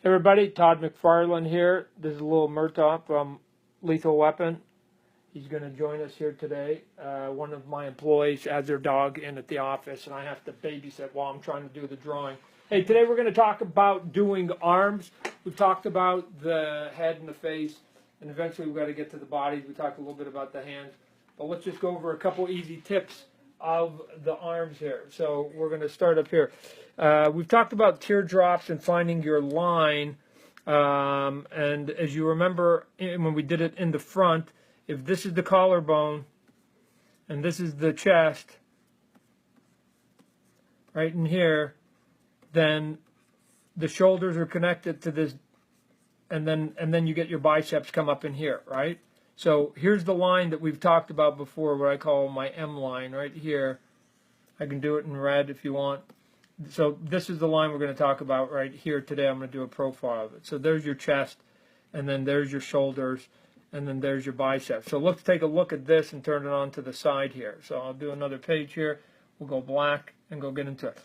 Hey everybody, Todd McFarlane here. This is a little Murtaugh from Lethal Weapon. He's going to join us here today. One of my employees has their dog in at the office, and I have to babysit while I'm trying to do the drawing. Hey, today we're going to talk about doing arms. We've talked about the head and the face, and eventually we've got to get to the bodies. We talked a little bit about the hands, but let's just go over a couple easy tips of the arms here. So we're going to start up here. We've talked about teardrops and finding your line, and as you remember when we did it in the front, if this is the collarbone and this is the chest right in here, then the shoulders are connected to this, and then you get your biceps come up in here, right? So here's the line that we've talked about before, what I call my M line right here. I can do it in red if you want. So this is the line we're going to talk about right here today. I'm going to do a profile of it. So there's your chest, and then there's your shoulders, and then there's your biceps. So let's take a look at this and turn it on to the side here. So I'll do another page here. We'll go black and go get into it.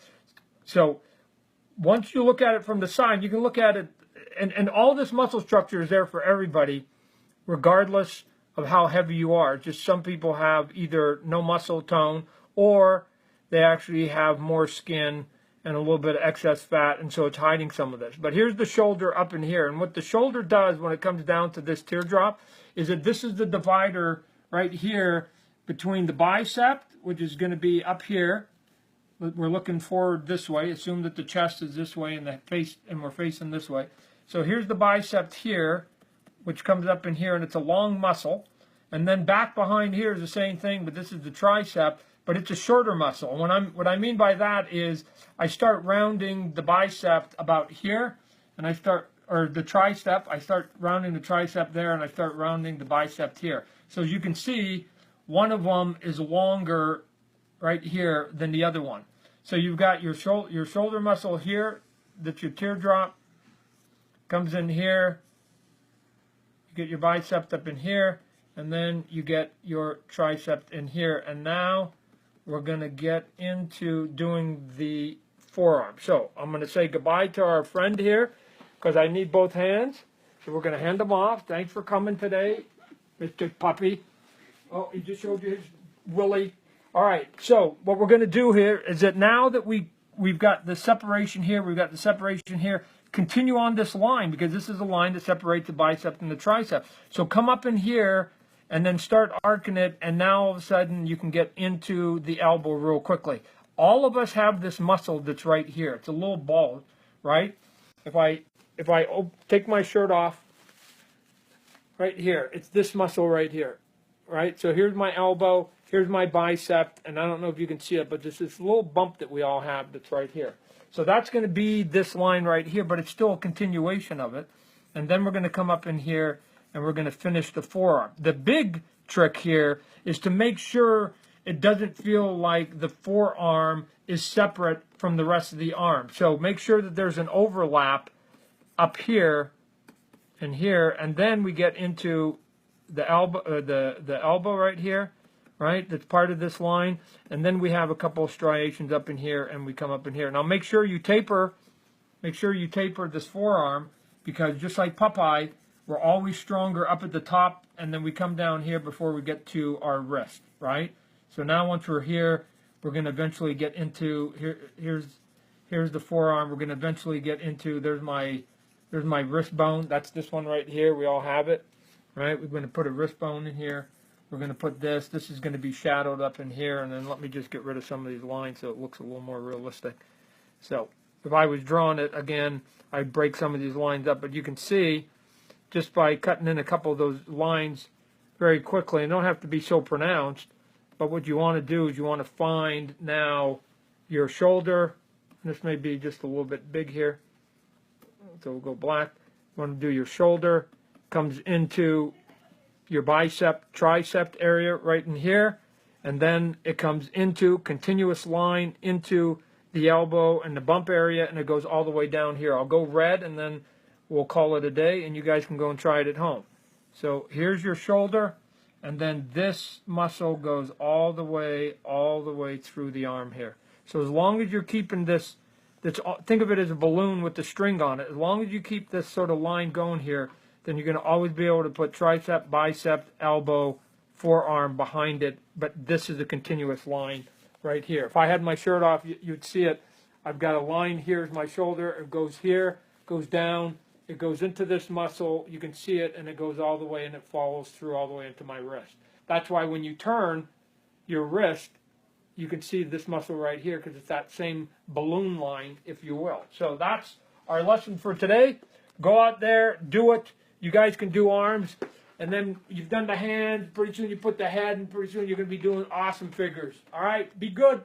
So once you look at it from the side, you can look at it, and all this muscle structure is there for everybody, regardless of how heavy you are. Just some people have either no muscle tone, or they actually have more skin and a little bit of excess fat, and so it's hiding some of this. But here's the shoulder up in here, and what the shoulder does when it comes down to this teardrop is that this is the divider right here between the bicep, which is going to be up here. We're looking forward this way. Assume that the chest is this way and the face, and we're facing this way. So here's the bicep here, which comes up in here, and it's a long muscle. And then back behind here is the same thing, but this is the tricep, but it's a shorter muscle. And what I mean by that is I start rounding the bicep about here, and the tricep, I start rounding the tricep there, and I start rounding the bicep here. So as you can see, one of them is longer right here than the other one. So you've got your shoulder muscle here, that's your teardrop, comes in here, you get your bicep up in here, and then you get your tricep in here. And now we're going to get into doing the forearm. So I'm going to say goodbye to our friend here because I need both hands. So we're going to hand them off. Thanks for coming today, Mr. Puppy. Oh, he just showed you his willy. All right, so what we're going to do here is that now that we've got the separation here, we've got the separation here, continue on this line because this is a line that separates the bicep and the tricep. So come up in here and then start arcing it, and now all of a sudden you can get into the elbow real quickly. All of us have this muscle that's right here. It's a little ball, right? If I take my shirt off, right here, it's this muscle right here, right? So here's my elbow, here's my bicep, and I don't know if you can see it, but there's this little bump that we all have that's right here. So that's going to be this line right here, but it's still a continuation of it. And then we're going to come up in here, and we're going to finish the forearm. The big trick here is to make sure it doesn't feel like the forearm is separate from the rest of the arm. So make sure that there's an overlap up here and here, and then we get into the elbow, the elbow right here, right? That's part of this line, and then we have a couple of striations up in here, and we come up in here. Now make sure you taper this forearm, because just like Popeye, we're always stronger up at the top, and then we come down here before we get to our wrist, right? So now once we're here, we're going to eventually get into, here's the forearm. We're going to eventually get into, there's my wrist bone. That's this one right here. We all have it, right? We're going to put a wrist bone in here. We're going to put this. This is going to be shadowed up in here, and then let me just get rid of some of these lines so it looks a little more realistic. So if I was drawing it again, I'd break some of these lines up, but you can see just by cutting in a couple of those lines very quickly, and don't have to be so pronounced, but what you want to do is you want to find now your shoulder. This may be just a little bit big here, so we'll go black. You want to do your shoulder, comes into your bicep, tricep area right in here, and then it comes into continuous line into the elbow and the bump area, and it goes all the way down here. I'll go red, and then we'll call it a day, and you guys can go and try it at home. So here's your shoulder, and then this muscle goes all the way through the arm here. So as long as you're keeping this think of it as a balloon with the string on it. As long as you keep this sort of line going here, then you're going to always be able to put tricep, bicep, elbow, forearm behind it. But this is a continuous line right here. If I had my shirt off, you'd see it. I've got a line here as my shoulder. It goes here, goes down. It goes into this muscle. You can see it, and it goes all the way, and it follows through all the way into my wrist. That's why when you turn your wrist, you can see this muscle right here because it's that same balloon line, if you will. So that's our lesson for today. Go out there, do it. You guys can do arms. And then you've done the hands. Pretty soon you put the head, and pretty soon you're going to be doing awesome figures. All right? Be good.